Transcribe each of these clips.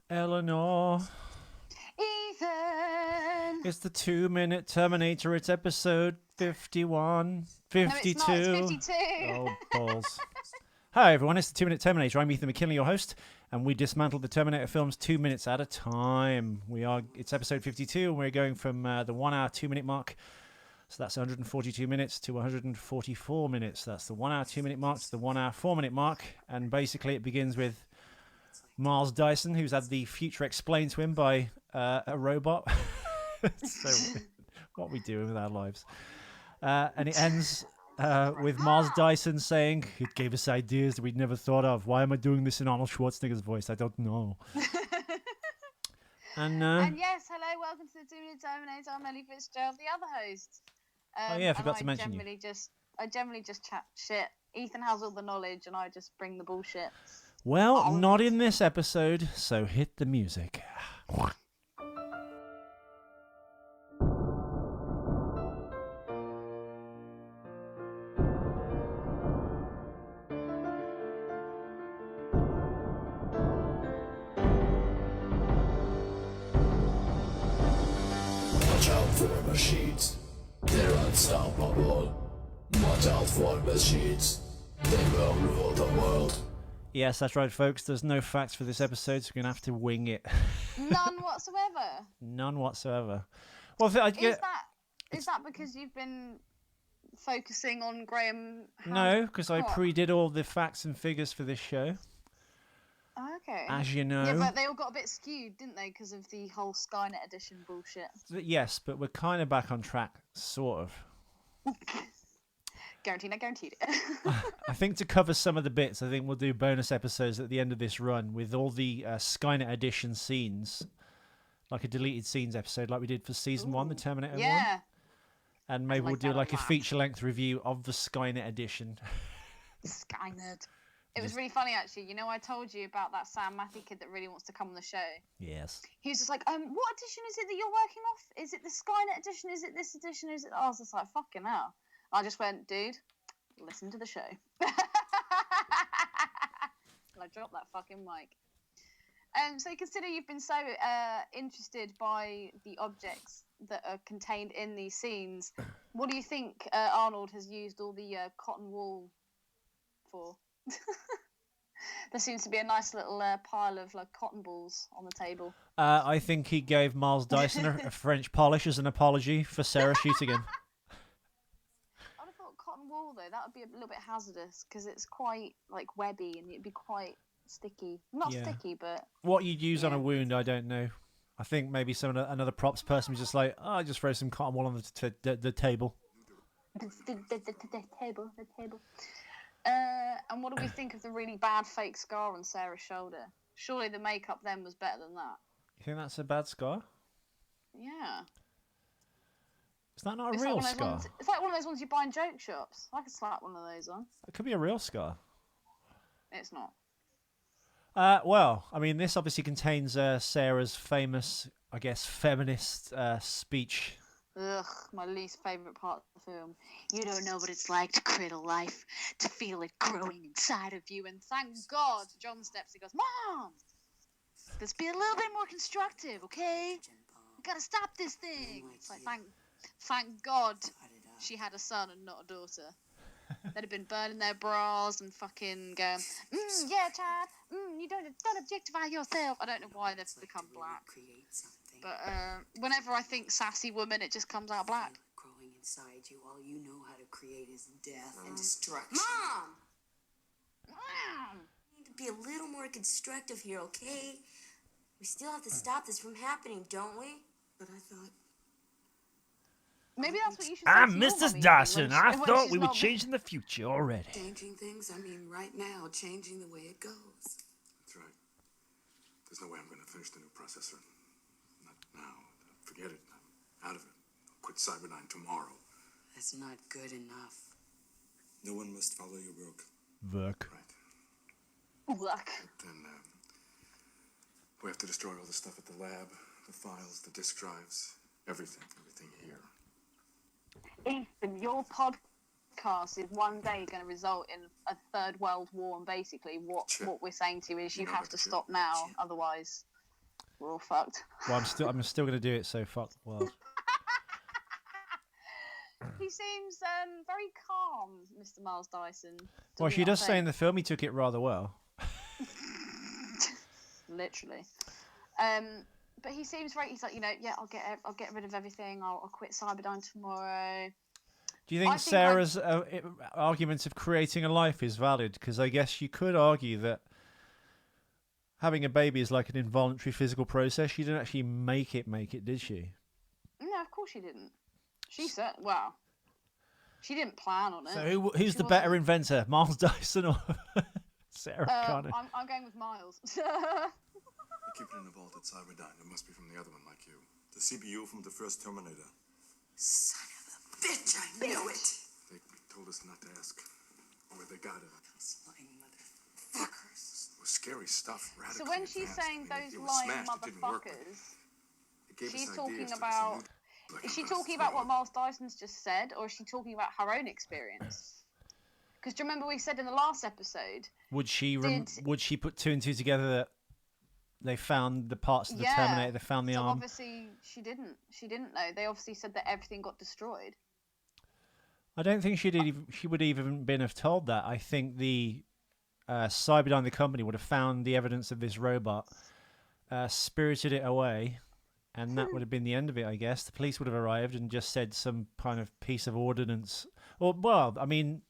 Eleanor. Ethan! It's the 2-minute Terminator. It's episode 51, No, it's 52. not. It's 52. Oh, balls. Hi, everyone. It's the 2-minute Terminator. I'm Ethan McKinley, your host, and we dismantled the Terminator films 2 minutes at a time. It's episode 52, and we're going from the 1 hour, 2 minute mark. So that's 142 minutes to 144 minutes. That's the 1 hour, 2 minute mark to the 1 hour, 4 minute mark. And basically, it begins with Miles Dyson, who's had the future explained to him by a robot. So what are we doing with our lives? And it ends with Miles Dyson saying, "It gave us ideas that we'd never thought of. Why am I doing this in Arnold Schwarzenegger's voice? I don't know." And yes, hello, welcome to the 2-minute Terminator. I'm Ellie Fitzgerald, the other host. Oh yeah, I forgot to mention you. I generally just chat shit. Ethan has all the knowledge, and I just bring the bullshit. Well, not in this episode, so hit the music. Watch out for machines, they're unstoppable. Watch out for machines, they will rule the world. Yes, that's right, folks. There's no facts for this episode, so we're going to have to wing it. None whatsoever. None whatsoever. Well, Is that because you've been focusing on Graham? No, because I pre-did all the facts and figures for this show. Oh, okay. As you know. Yeah, but they all got a bit skewed, didn't they, because of the whole Skynet edition bullshit. Yes, but we're kind of back on track, sort of. Guaranteed, not guaranteed. I think to cover some of the bits, I think we'll do bonus episodes at the end of this run with all the Skynet edition scenes, like a deleted scenes episode, like we did for season 1, the Terminator 1. Yeah. And maybe we'll do like a feature-length review of the Skynet edition. Skynet. It was really funny, actually. You know, I told you about that Sam Matthew kid that really wants to come on the show. Yes. He was just like, what edition is it that you're working off? Is it the Skynet edition? Is it this edition? Is it? I was just like, fucking hell. I just went, dude, listen to the show. And I dropped that fucking mic. So you consider you've been so interested by the objects that are contained in these scenes. What do you think Arnold has used all the cotton wool for? There seems to be a nice little pile of like cotton balls on the table. I think he gave Miles Dyson a French polish as an apology for Sarah shooting him. I'd have thought cotton wool though, that would be a little bit hazardous because it's quite like webby and it'd be quite sticky. Not sticky, but what you'd use on a wound, I don't know. I think maybe another props person was just like, I just throw some cotton wool on the table. The table. And what do we think of the really bad fake scar on Sarah's shoulder? Surely the makeup then was better than that. You think that's a bad scar? Yeah. Is that not a real scar? It's like one of those ones you buy in joke shops. I could slap one of those on. It could be a real scar. It's not. Well, I mean, this obviously contains Sarah's famous, I guess, feminist speech. Ugh, my least favourite part of the film. You don't know what it's like to cradle life, to feel it growing inside of you, and thank God John steps and goes, Mom! Let's be a little bit more constructive, okay? We gotta stop this thing. It's like, thank God she had a son and not a daughter. They'd have been burning their bras and fucking going, yeah, child, you don't objectify yourself. I don't know why they've become black. But whenever I think sassy woman, it just comes out black. Growing inside you, all you know how to create is death and destruction. Mom! We need to be a little more constructive here, okay? We still have to stop this from happening, don't we? But I thought... Maybe that's what you should say. Mrs. Dyson. I thought we were changing the future already. Changing things? I mean, right now, changing the way it goes. That's right. There's no way I'm going to finish the new processor. Not now. Forget it. I'm out of it. I'll quit Cyberdyne tomorrow. That's not good enough. No one must follow your work. Work. Right. Look. Then we have to destroy all the stuff at the lab, the files, the disk drives, everything here. Ethan, your podcast is one day going to result in a third world war, and basically what we're saying to you is you have to stop now, otherwise we're all fucked. Well, I'm still going to do it. So fuck the world. He seems very calm, Mr. Miles Dyson. Well, she does say in the film he took it rather well. Literally. But he seems very. He's like, yeah, I'll get rid of everything. I'll quit Cyberdyne tomorrow. Do you think Sarah's argument of creating a life is valid? Because I guess you could argue that having a baby is like an involuntary physical process. She didn't actually make it, did she? No, of course she didn't. She said, well, she didn't plan on it. So who's the better inventor, Miles Dyson or Sarah Connor? I'm going with Miles. You keep it in a vault at Cyberdyne. It must be from the other one, like you. The CPU from the first Terminator. Son of a bitch, I knew it. They told us not to ask where they got it. Those lying motherfuckers. It was scary stuff. So when she's saying those lying motherfuckers, she's talking about... Is she talking about what Miles Dyson's just said, or is she talking about her own experience? Because do you remember we said in the last episode... Would she put two and two together that they found the parts of the Terminator, they found the arm? Obviously she didn't. She didn't know. They obviously said that everything got destroyed. I don't think she would even been have told that. I think the Cyberdyne, the company, would have found the evidence of this robot, spirited it away, and that would have been the end of it, I guess. The police would have arrived and just said some kind of piece of ordnance. Or, well, I mean,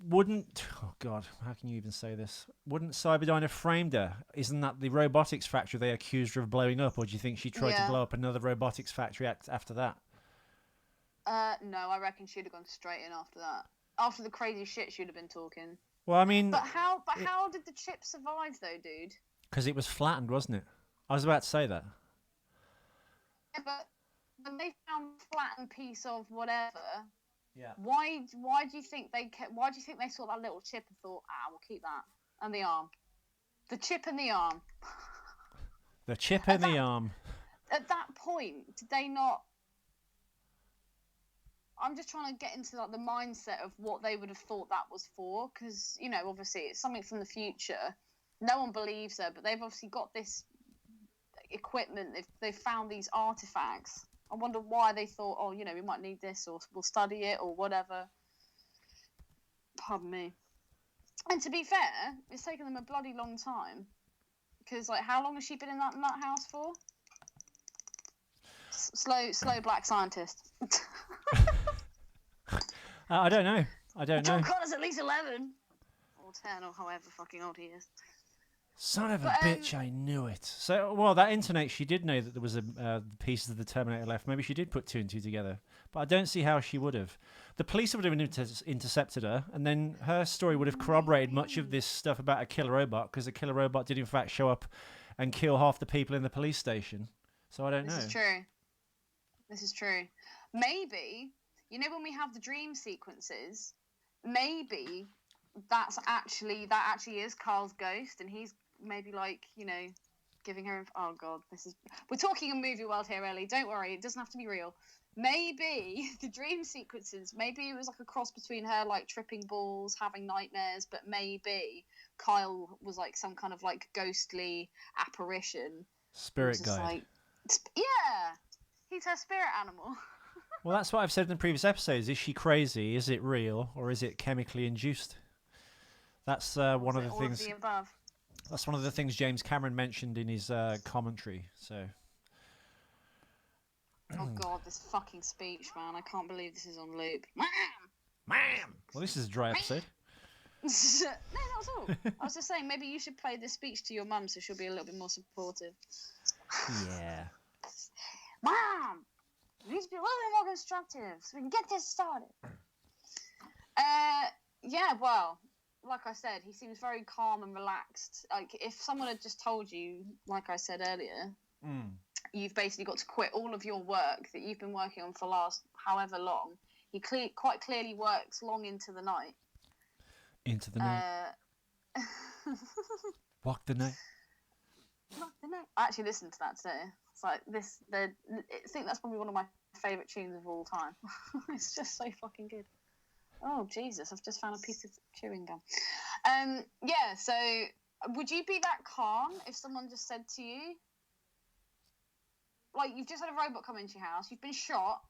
wouldn't... Oh, God, how can you even say this? Wouldn't Cyberdyne have framed her? Isn't that the robotics factory they accused her of blowing up? Or do you think she tried to blow up another robotics factory after that? No, I reckon she'd have gone straight in after that. After the crazy shit she'd have been talking. Well, I mean... But how did the chip survive, though, dude? Because it was flattened, wasn't it? I was about to say that. Yeah, but when they found a flattened piece of whatever, yeah. Why do you think they saw that little chip and thought, we'll keep that, and the arm, the chip and the arm. The chip and the arm. At that point, did they not? I'm just trying to get into like the mindset of what they would have thought that was for, because obviously it's something from the future. No one believes her, but they've obviously got this equipment. They've found these artifacts. I wonder why they thought, we might need this, or we'll study it, or whatever. Pardon me. And to be fair, it's taken them a bloody long time. Because, how long has she been in that house for? Slow black scientist. I don't know. John Connor's at least 11. Or 10, or however fucking old he is. Son of a bitch, I knew it. So, well, that internet, she did know that there was pieces of the Terminator left. Maybe she did put two and two together. But I don't see how she would have. The police would have intercepted her, and then her story would have corroborated much of this stuff about a killer robot, because the killer robot did in fact show up and kill half the people in the police station. So I don't know. This is true. Maybe, when we have the dream sequences, maybe that actually is Carl's ghost, and he's maybe giving her... Oh, God, we're talking a movie world here, Ellie. Don't worry, it doesn't have to be real. Maybe the dream sequences, maybe it was like a cross between her tripping balls, having nightmares, but maybe Kyle was some kind of ghostly apparition. Spirit guide. Yeah, he's her spirit animal. Well, that's what I've said in the previous episodes. Is she crazy? Is it real? Or is it chemically induced? That's one of the things. All of the above. That's one of the things James Cameron mentioned in his commentary. So. Oh God, this fucking speech, man! I can't believe this is on loop. Ma'am. Well, this is a dry episode. No, not at all. I was just saying, maybe you should play this speech to your mum, so she'll be a little bit more supportive. Yeah. Mom, you need to be a little bit more constructive, so we can get this started. Yeah, well, like I said, he seems very calm and relaxed. If someone had just told you, like I said earlier, you've basically got to quit all of your work that you've been working on for last however long. He quite clearly works long into the night. Into the night. Walk the night. Walk the night. I actually listened to that today. It's I think that's probably one of my favourite tunes of all time. It's just so fucking good. Oh, Jesus, I've just found a piece of chewing gum. Yeah, so Would you be that calm if someone just said to you, like, you've just had a robot come into your house, you've been shot,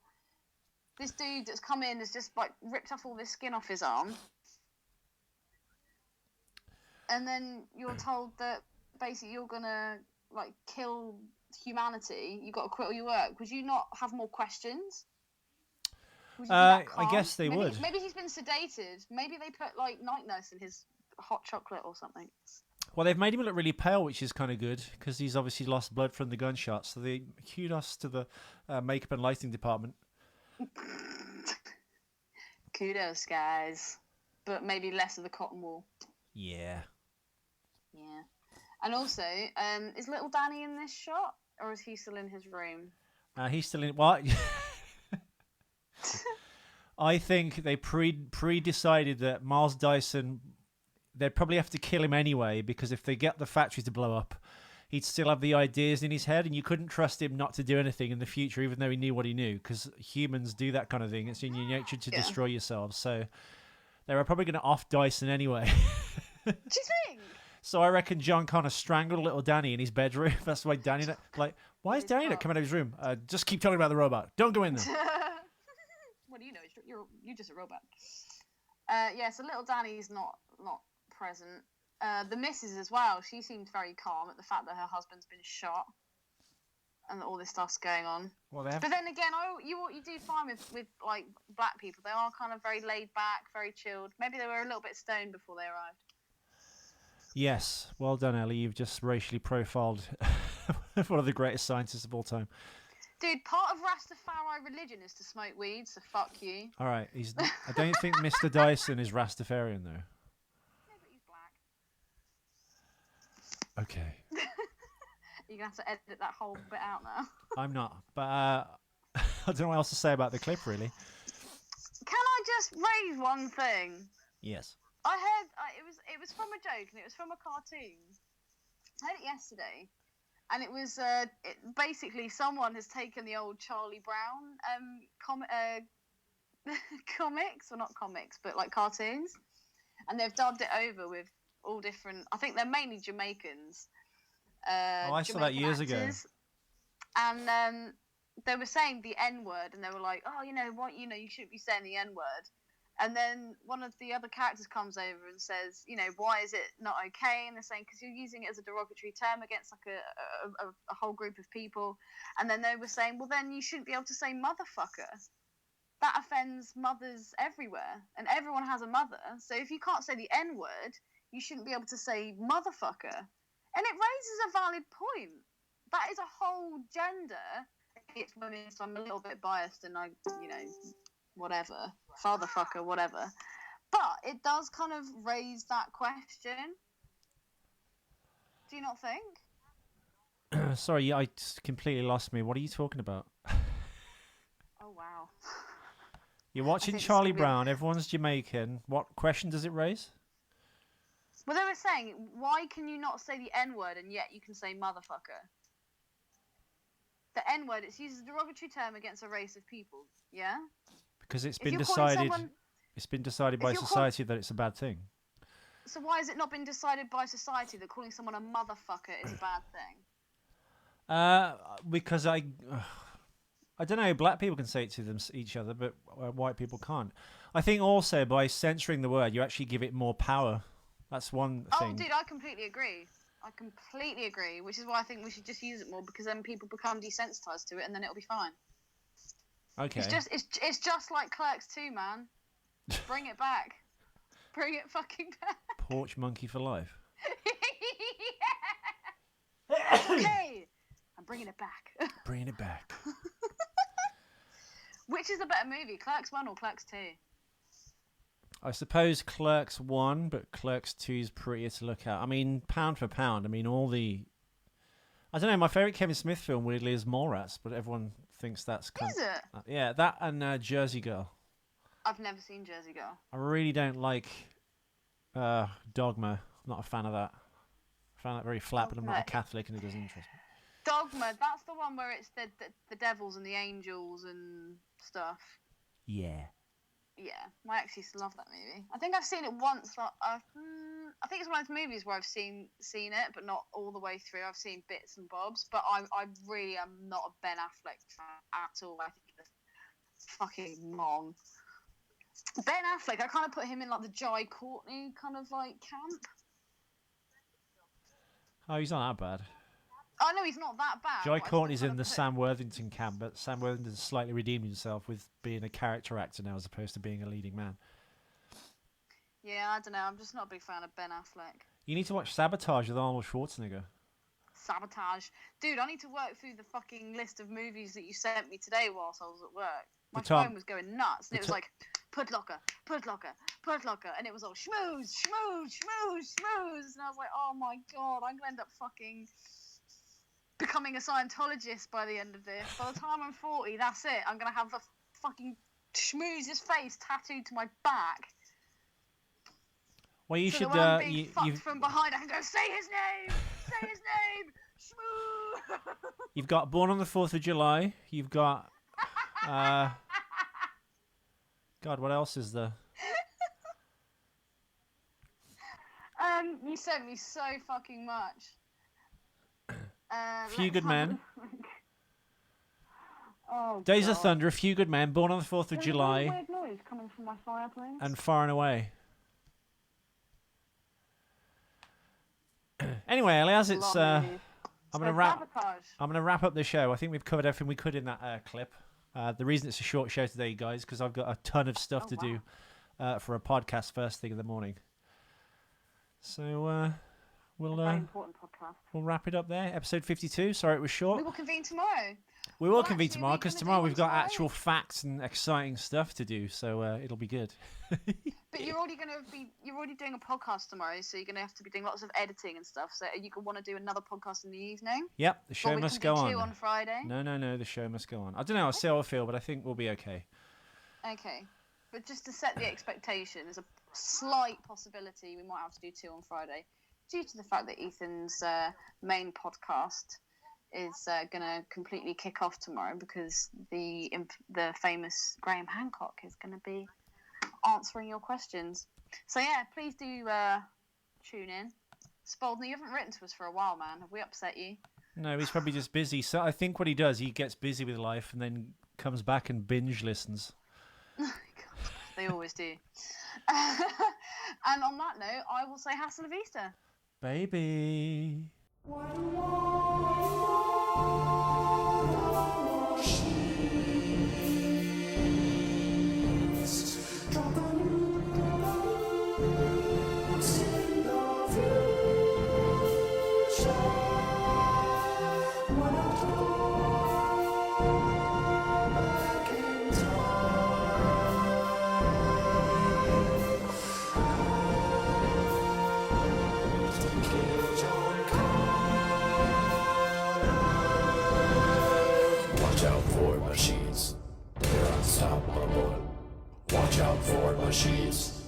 this dude that's come in has just, like, ripped off all this skin off his arm, and then you're told that basically you're gonna, like, kill humanity, you've got to quit all your work, would you not have more questions? Would you be that calm? I guess they would. Maybe he's been sedated. Maybe they put, like, night nurse in his hot chocolate or something. Well, they've made him look really pale, which is kind of good, because he's obviously lost blood from the gunshot. So they kudos to the makeup and lighting department. Kudos, guys. But maybe less of the cotton wool. Yeah. Yeah. And also, is little Danny in this shot? Or is he still in his room? He's still in... What? I think they pre-decided that Miles Dyson... They'd probably have to kill him anyway, because if they get the factory to blow up, he'd still have the ideas in his head, and you couldn't trust him not to do anything in the future, even though he knew what he knew, because humans do that kind of thing. It's in your nature to destroy yourselves. So they were probably going to off Dyson anyway. Do you think? So I reckon John Connor strangled little Danny in his bedroom. That's why Danny... Like, why is Danny not coming out of his room? Just keep talking about the robot. Don't go in there. What do you know? You're just a robot. So little Danny's not present. The missus as well, she seemed very calm at the fact that her husband's been shot and that all this stuff's going on. Well, But then again, what you do find with like black people, they are kind of very laid back, very chilled. Maybe they were a little bit stoned before they arrived. Yes, well done, Ellie. You've just racially profiled one of the greatest scientists of all time. Dude, part of Rastafari religion is to smoke weed, so fuck you. All right, I don't think Mr. Dyson is Rastafarian, though. No, but he's black. Okay. You're going to have to edit that whole bit out now. I'm not, but I don't know what else to say about the clip, really. Can I just raise one thing? Yes. I heard it was from a joke and it was from a cartoon. I heard it yesterday, and it was basically someone has taken the old Charlie Brown comics, or not comics, but like cartoons, and they've dubbed it over with all different. I think they're mainly Jamaicans. I saw that years ago. And they were saying the N word, and they were like, "Oh, you know what? You know, you shouldn't be saying the N word." And then one of the other characters comes over and says, "You know, why is it not okay?" And they're saying, "Because you're using it as a derogatory term against like a whole group of people." And then they were saying, "Well, then you shouldn't be able to say motherfucker. That offends mothers everywhere, and everyone has a mother. So if you can't say the N word, you shouldn't be able to say motherfucker." And it raises a valid point. That is a whole gender against women, so I'm a little bit biased, and I, you know, whatever, fatherfucker, whatever. But it does kind of raise that question. Do you not think? Sorry, I completely lost me. What are you talking about? Oh, wow. You're watching Charlie Brown. Everyone's Jamaican. What question does it raise? Well, they were saying, why can you not say the N-word and yet you can say motherfucker? The N-word, it's used as a derogatory term against a race of people, yeah? Because it's been decided. It's been decided by society that it's a bad thing. So why has it not been decided by society that calling someone a motherfucker is a bad thing? Because I don't know. Black people can say it to each other, but white people can't. I think also by censoring the word, you actually give it more power. That's one thing. Oh, dude, I completely agree. Which is why I think we should just use it more, because then people become desensitized to it, and then it'll be fine. Okay. It's just like Clerks 2, man. Bring it back. Bring it fucking back. Porch monkey for life. It's okay. I'm bringing it back. Bringing it back. Which is a better movie, Clerks 1 or Clerks 2? I suppose Clerks 1, but Clerks 2 is prettier to look at. I mean, pound for pound. I mean, I don't know, my favourite Kevin Smith film, weirdly, is Mallrats, but everyone thinks that's... Is it? Yeah, that and Jersey Girl. I've never seen Jersey Girl. I really don't like Dogma. I'm not a fan of that. I found that very flat, but I'm not a Catholic and it doesn't interest me. Dogma, that's the one where it's the devils and the angels and stuff. Yeah. Yeah, I actually used to love that movie. I think I've seen it once. I think it's one of those movies where I've seen it, but not all the way through. I've seen bits and bobs, but I really am not a Ben Affleck fan at all. I think he's fucking long. Ben Affleck, I kind of put him in like the Jai Courtney kind of like camp. Oh, he's not that bad. I know he's not that bad. Jai but I Courtney's still in the kinda Sam Worthington camp, but Sam Worthington's slightly redeemed himself with being a character actor now as opposed to being a leading man. Yeah, I don't know. I'm just not a big fan of Ben Affleck. You need to watch Sabotage with Arnold Schwarzenegger. Sabotage. Dude, I need to work through the fucking list of movies that you sent me today whilst I was at work. My phone was going nuts. And it was like, Put Locker, and it was all schmooze, schmooze, schmooze, schmooze. And I was like, oh my god, I'm going to end up fucking becoming a Scientologist by the end of this. By the time I'm 40, that's it. I'm going to have the fucking schmooze's face tattooed to my back. Well, you so should. When I'm being fucked from behind, I can go, say his name! Say his name! Schmoo! You've got Born on the 4th of July. You've got. God, what else is there? You sent me so fucking much. Few Good Men. Oh, Days God. of Thunder, A Few Good Men, Born on the 4th of There's July. a weird noise coming from my fireplace. And Far and Away. Anyway, Elias, it's I'm gonna wrap up the show. I think we've covered everything we could in that clip. The reason it's a short show today, guys, because I've got a ton of stuff to do for a podcast first thing in the morning. So we'll important podcast. We'll wrap it up there. Episode 52. Sorry it was short. We will convene tomorrow. We will convene tomorrow because tomorrow we've got actual facts and exciting stuff to do. So it'll be good. But you're already doing a podcast tomorrow, so you're going to have to be doing lots of editing and stuff. So you could want to do another podcast in the evening. Yep, the show must go on. Two on Friday. No, the show must go on. I don't know. I'll see how I feel, but I think we'll be okay. Okay, but just to set the expectation, there's a slight possibility we might have to do 2 on Friday, due to the fact that Ethan's main podcast is going to completely kick off tomorrow because the famous Graham Hancock is going to be answering your questions. So yeah, please do tune in. Spalding, you haven't written to us for a while, man. Have we upset you? No, he's probably just busy. So I think what he does, he gets busy with life and then comes back and binge listens. They always do. And on that note, I will say hasta la vista. Baby. Machines, they're unstoppable. Watch out for machines.